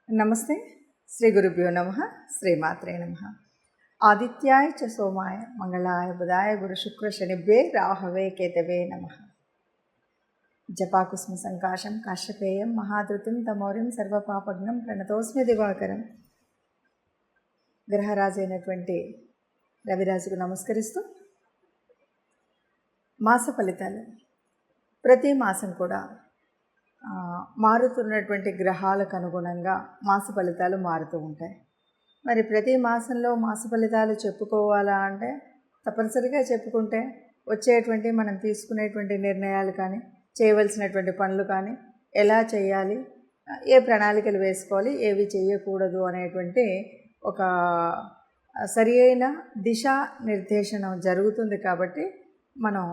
నమస్తే. శ్రీ గురుభ్యో నమః. శ్రీమాత్రే నమః. ఆదిత్యాయ చ సోమాయ మంగళాయ బుధాయ గురు శుక్ర శనిభ్యే రాహవే కేతవే నమః. జపాకుస్మ సంకాశం కాశ్యపేయం మహాధృతిం తమోరిం సర్వపాపగ్నం ప్రణతోస్మి దివాకరం. గ్రహరాజు అయినటువంటి రవిరాజుకు నమస్కరిస్తూ మాస ఫలితాలు. ప్రతి మాసం కూడా మారుతున్నటువంటి గ్రహాలకు అనుగుణంగా మాస ఫలితాలు మారుతూ ఉంటాయి. మరి ప్రతి మాసంలో మాస ఫలితాలు చెప్పుకోవాలా అంటే తప్పనిసరిగా చెప్పుకుంటే వచ్చేటువంటి మనం తీసుకునేటువంటి నిర్ణయాలు కానీ, చేయవలసినటువంటి పనులు కానీ, ఎలా చేయాలి, ఏ ప్రణాళికలు వేసుకోవాలి, ఏవి చేయకూడదు అనేటువంటి ఒక సరి అయిన దిశా నిర్దేశనం జరుగుతుంది. కాబట్టి మనం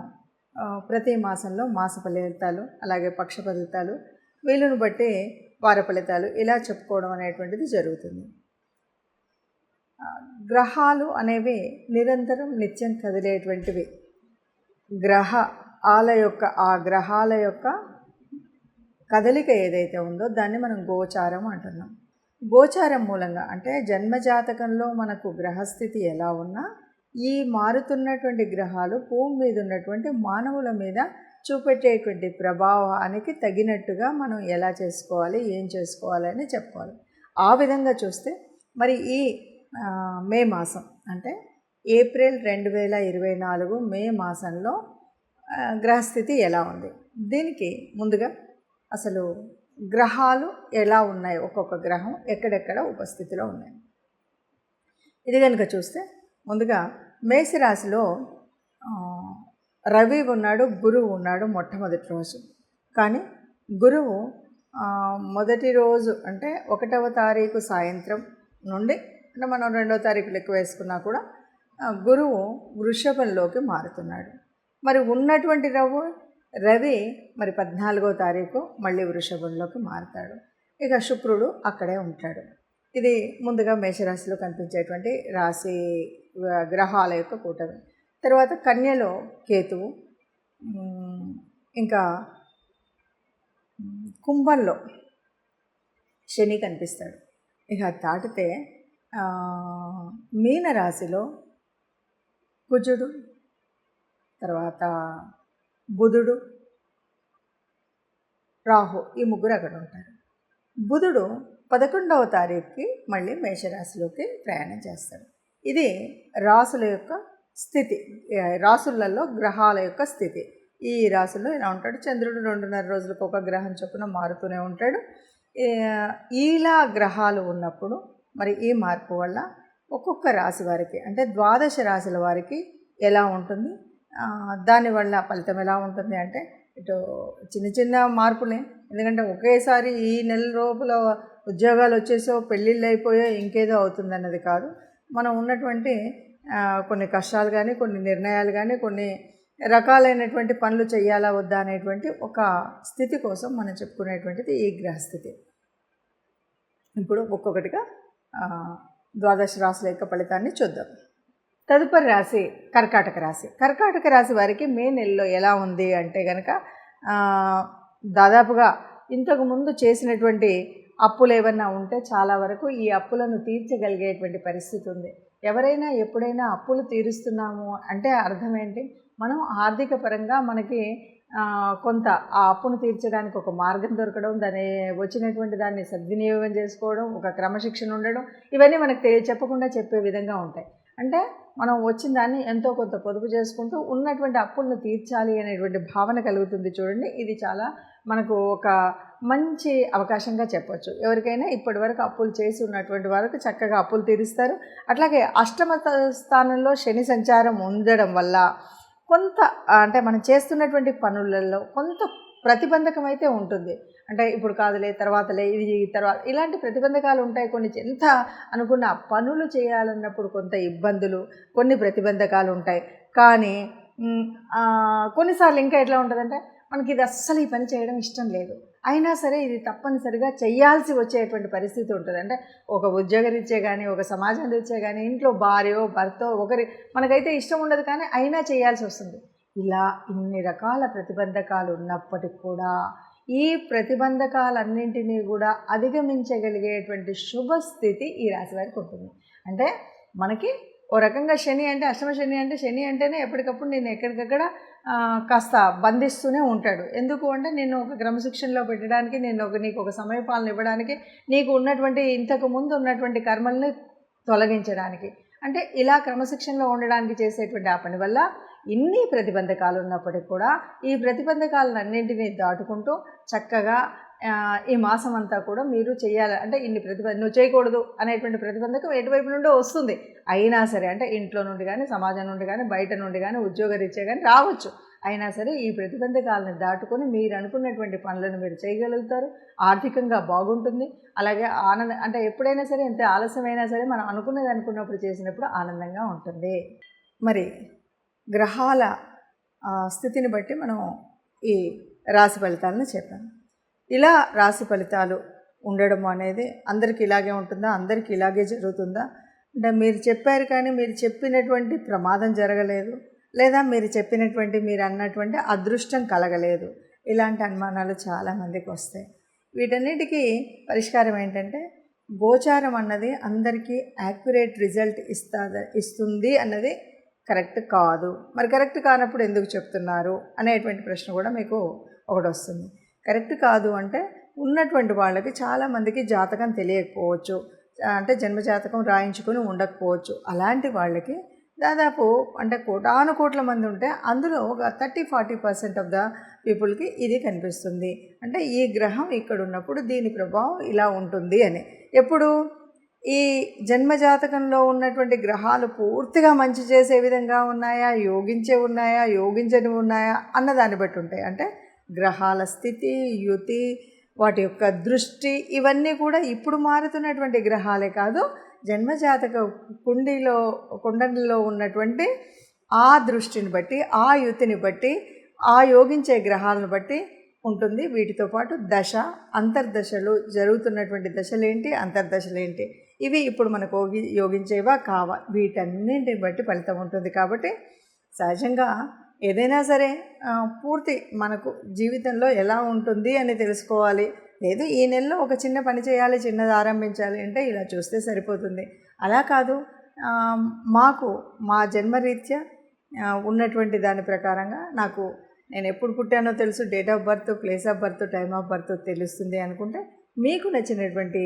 ప్రతి మాసంలో మాస ఫలితాలు, అలాగే పక్ష ఫలితాలు, వీలును బట్టి వార ఫలితాలు ఇలా చెప్పుకోవడం అనేటువంటిది జరుగుతుంది. గ్రహాలు అనేవి నిరంతరం నిత్యం కదిలేటువంటివి. ఆ గ్రహాల యొక్క కదలిక ఏదైతే ఉందో దాన్ని మనం గోచారం అంటున్నాం. గోచారం మూలంగా అంటే జన్మజాతకంలో మనకు గ్రహస్థితి ఎలా ఉన్నా ఈ మారుతున్నటువంటి గ్రహాలు భూమి మీద ఉన్నటువంటి మానవుల మీద చూపెట్టేటువంటి ప్రభావానికి తగినట్టుగా మనం ఎలా చేసుకోవాలి, ఏం చేసుకోవాలి అని చెప్పుకోవాలి. ఆ విధంగా చూస్తే మరి ఈ మే మాసం అంటే ఏప్రిల్ 2024 మే మాసంలో గ్రహస్థితి ఎలా ఉంది, దీనికి ముందుగా అసలు గ్రహాలు ఎలా ఉన్నాయి, ఒక్కొక్క గ్రహం ఎక్కడెక్కడ ఉపస్థితిలో ఉన్నాయి ఇది కనుక చూస్తే ముందుగా మేషరాశిలో రవి ఉన్నాడు, గురువు ఉన్నాడు మొట్టమొదటి రోజు. కానీ గురువు మొదటి రోజు అంటే 1వ తారీఖు సాయంత్రం నుండి అంటే మనం 2వ తారీఖు లెక్క వేసుకున్నా కూడా గురువు వృషభంలోకి మారుతున్నాడు. మరి ఉన్నటువంటి రవి మరి 14వ తారీఖు మళ్ళీ వృషభంలోకి మారుతాడు. ఇక శుక్రుడు అక్కడే ఉంటాడు. ఇది ముందుగా మేషరాశిలో కనిపించేటువంటి రాశి గ్రహాల యొక్క కూటమి. తర్వాత కన్యలో కేతువు, ఇంకా కుంభంలో శని కనిపిస్తాడు. ఇక దాటితే మీనరాశిలో కుజుడు, తర్వాత బుధుడు, రాహు, ఈ ముగ్గురు అక్కడ ఉంటారు. బుధుడు 11వ తారీఖుకి మళ్ళీ మేషరాశిలోకి ప్రయాణం చేస్తాడు. ఇది రాసుల యొక్క స్థితి, రాసులలో గ్రహాల యొక్క స్థితి. ఈ రాశుల్లో ఇలా ఉంటాడు. చంద్రుడు 2.5 రోజులకు ఒక గ్రహం చొప్పున మారుతూనే ఉంటాడు. ఇలా గ్రహాలు ఉన్నప్పుడు మరి ఈ మార్పు వల్ల ఒక్కొక్క రాశి వారికి అంటే 12 రాశుల వారికి ఎలా ఉంటుంది, దానివల్ల ఫలితం ఎలా ఉంటుంది అంటే ఇటు చిన్న చిన్న మార్పులే. ఎందుకంటే ఒకేసారి ఈ నెల లోపల ఉద్యోగాలు వచ్చేసో, పెళ్ళిళ్ళు అయిపోయో, ఇంకేదో అవుతుందన్నది కాదు. మనం ఉన్నటువంటి కొన్ని కష్టాలు కానీ, కొన్ని నిర్ణయాలు కానీ, కొన్ని రకాలైనటువంటి పనులు చేయాలా వద్దా అనేటువంటి ఒక స్థితి కోసం మనం చెప్పుకునేటువంటిది ఈ గ్రహస్థితి. ఇప్పుడు ఒక్కొక్కటిగా 12 రాశుల యొక్క ఫలితాన్ని చూద్దాం. తదుపరి రాశి కర్కాటక రాశి. కర్కాటక రాశి వారికి మే నెలలో ఎలా ఉంది అంటే కనుక దాదాపుగా ఇంతకుముందు చేసినటువంటి అప్పులు ఏమన్నా ఉంటే చాలా వరకు ఈ అప్పులను తీర్చగలిగేటువంటి పరిస్థితి ఉంది. ఎవరైనా ఎప్పుడైనా అప్పులు తీరుస్తున్నాము అంటే అర్థం ఏంటి, మనం ఆర్థిక పరంగా మనకి కొంత ఆ అప్పును తీర్చడానికి ఒక మార్గం దొరకడం, దాన్ని వచ్చినటువంటి దాన్ని సద్వినియోగం చేసుకోవడం, ఒక క్రమశిక్షణ ఉండడం, ఇవన్నీ మనకు చెప్పకుండా చెప్పే విధంగా ఉంటాయి. అంటే మనం వచ్చిన దాన్ని ఎంతో కొంత పొదుపు చేసుకుంటూ ఉన్నటువంటి అప్పులను తీర్చాలి అనేటువంటి భావన కలుగుతుంది. చూడండి, ఇది చాలా మనకు ఒక మంచి అవకాశంగా చెప్పవచ్చు. ఎవరికైనా ఇప్పటి వరకు అప్పులు చేసి ఉన్నటువంటి వారికి చక్కగా అప్పులు తీరుస్తారు. అట్లాగే 8వ స్థానంలో శని సంచారం ఉండడం వల్ల కొంత అంటే మనం చేస్తున్నటువంటి పనులలో కొంత ప్రతిబంధకం అయితే ఉంటుంది. అంటే ఇప్పుడు కాదులే, తర్వాతలే, ఇది తర్వాత, ఇలాంటి ప్రతిబంధకాలు ఉంటాయి. కొన్ని ఎంత అనుకున్న పనులు చేయాలన్నప్పుడు కొంత ఇబ్బందులు, కొన్ని ప్రతిబంధకాలు ఉంటాయి. కానీ కొన్నిసార్లు ఇంకా ఎట్లా ఉంటుందంటే మనకి ఇది అస్సలు ఈ పని చేయడం ఇష్టం లేదు, అయినా సరే ఇది తప్పనిసరిగా చేయాల్సి వచ్చేటువంటి పరిస్థితి ఉంటుంది. అంటే ఒక ఉద్యోగరీత్యా కానీ, ఒక సమాజం రీత్యా కానీ, ఇంట్లో భార్యో భర్తో ఒకరి మనకైతే ఇష్టం ఉండదు కానీ అయినా చేయాల్సి వస్తుంది. ఇలా ఇన్ని రకాల ప్రతిబంధకాలు ఉన్నప్పటికి కూడా ఈ ప్రతిబంధకాలన్నింటినీ కూడా అధిగమించగలిగేటువంటి శుభస్థితి ఈ రాశి వారికి ఉంటుంది. అంటే మనకి ఓ రకంగా శని అంటే అష్టమ శని అంటే శని అంటేనే ఎప్పటికప్పుడు నేను ఎక్కడికక్కడ కాస్త బంధిస్తూనే ఉంటాడు. ఎందుకు అంటే నేను ఒక క్రమశిక్షణలో పెట్టడానికి, నీకు ఒక సమయపాలన ఇవ్వడానికి, నీకు ఉన్నటువంటి ఇంతకు ముందు ఉన్నటువంటి కర్మల్ని తొలగించడానికి, అంటే ఇలా క్రమశిక్షణలో ఉండడానికి చేసేటువంటి ఆ పని వల్ల ఇన్ని ప్రతిబంధకాలు ఉన్నప్పటికీ కూడా ఈ ప్రతిబంధకాలన్నింటినీ దాటుకుంటూ చక్కగా ఈ మాసం అంతా కూడా మీరు చేయాలి. అంటే ఇన్ని నువ్వు చేయకూడదు అనేటువంటి ప్రతిబంధకం ఎటువైపు నుండో వస్తుంది. అయినా సరే అంటే ఇంట్లో నుండి కానీ, సమాజం నుండి కానీ, బయట నుండి కానీ, ఉద్యోగరీత్యా కానీ రావచ్చు. అయినా సరే ఈ ప్రతిబంధకాలను దాటుకొని మీరు అనుకున్నటువంటి పనులను మీరు చేయగలుగుతారు. ఆర్థికంగా బాగుంటుంది. అలాగే అంటే ఎప్పుడైనా సరే ఎంత ఆలస్యమైనా సరే మనం అనుకున్నది అనుకున్నప్పుడు చేసినప్పుడు ఆనందంగా ఉంటుంది. మరి గ్రహాల స్థితిని బట్టి మనం ఈ రాశి ఫలితాలను చెప్పాము. ఇలా రాశి ఫలితాలు ఉండడం అనేది అందరికీ ఇలాగే ఉంటుందా, అందరికీ ఇలాగే జరుగుతుందా అంటే మీరు చెప్పారు కానీ మీరు చెప్పినటువంటి ప్రమాదం జరగలేదు, లేదా మీరు అన్నటువంటి అదృష్టం కలగలేదు, ఇలాంటి అనుమానాలు చాలామందికి వస్తాయి. వీటన్నిటికీ పరిష్కారం ఏంటంటే గోచారం అన్నది అందరికీ యాక్యురేట్ రిజల్ట్ ఇస్తుంది అన్నది కరెక్ట్ కాదు. మరి కరెక్ట్ కానప్పుడు ఎందుకు చెప్తున్నారు అనేటువంటి ప్రశ్న కూడా మీకు ఒకటి వస్తుంది. కరెక్ట్ కాదు అంటే ఉన్నటువంటి వాళ్ళకి చాలామందికి జాతకం తెలియకపోవచ్చు, అంటే జన్మజాతకం రాయించుకొని ఉండకపోవచ్చు. అలాంటి వాళ్ళకి దాదాపు అంటే కోటానుకోట్ల మంది ఉంటే అందులో ఒక 30-40% ఆఫ్ ద పీపుల్కి ఇది కనిపిస్తుంది. అంటే ఈ గ్రహం ఇక్కడ ఉన్నప్పుడు దీని ప్రభావం ఇలా ఉంటుంది అని. ఎప్పుడు ఈ జన్మజాతకంలో ఉన్నటువంటి గ్రహాలు పూర్తిగా మంచి చేసే విధంగా ఉన్నాయా, యోగించని ఉన్నాయా అన్నదాన్ని బట్టి ఉంటాయి. అంటే గ్రహాల స్థితి, యుతి, వాటి యొక్క దృష్టి ఇవన్నీ కూడా ఇప్పుడు మారుతున్నటువంటి గ్రహాలే కాదు, జన్మజాతక కుండలిలో ఉన్నటువంటి ఆ దృష్టిని బట్టి, ఆ యుతిని బట్టి, ఆ యోగించే గ్రహాలను బట్టి ఉంటుంది. వీటితో పాటు దశ, అంతర్దశలు, జరుగుతున్నటువంటి దశలేంటి, అంతర్దశలేంటి, ఇవి ఇప్పుడు మనకు యోగించేవా కావా, వీటన్నింటిని బట్టి ఫలితం ఉంటుంది. కాబట్టి సహజంగా ఏదైనా సరే పూర్తి మనకు జీవితంలో ఎలా ఉంటుంది అని తెలుసుకోవాలి. లేదు ఈ నెలలో ఒక చిన్న పని చేయాలి, చిన్నది ఆరంభించాలి అంటే ఇలా చూస్తే సరిపోతుంది. అలా కాదు, మా జన్మరీత్యా ఉన్నటువంటి దాని ప్రకారంగా నేను ఎప్పుడు పుట్టానో తెలుసు, date of birth, place of birth, time of birth తెలుస్తుంది అనుకుంటే మీకు నచ్చినటువంటి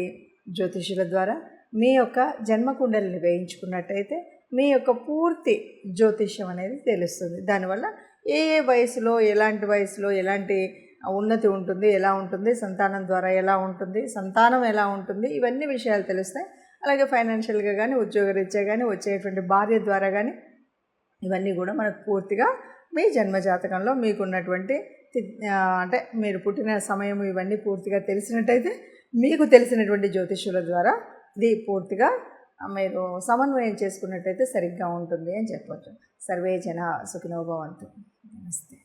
జ్యోతిషుల ద్వారా మీ యొక్క జన్మకుండలిని వేయించుకున్నట్టయితే మీ యొక్క పూర్తి జ్యోతిష్యం అనేది తెలుస్తుంది. దానివల్ల ఏ వయసులో, ఎలాంటి వయసులో ఎలాంటి ఉన్నతి ఉంటుంది, ఎలా ఉంటుంది, సంతానం ద్వారా ఎలా ఉంటుంది, సంతానం ఎలా ఉంటుంది, ఇవన్నీ విషయాలు తెలుస్తాయి. అలాగే ఫైనాన్షియల్గా కానీ, ఉద్యోగరీత్యా కానీ, వచ్చేటువంటి భార్య ద్వారా కానీ ఇవన్నీ కూడా మనకు పూర్తిగా మీ జన్మజాతకంలో మీకున్నటువంటి అంటే మీరు పుట్టిన సమయం ఇవన్నీ పూర్తిగా తెలిసినట్టయితే మీకు తెలిసినటువంటి జ్యోతిష్యుల ద్వారా ఇది పూర్తిగా మీరు సమన్వయం చేసుకున్నట్టయితే సరిగ్గా ఉంటుంది అని చెప్పవచ్చు. సర్వే జన సుఖినో భవంతు. నమస్తే.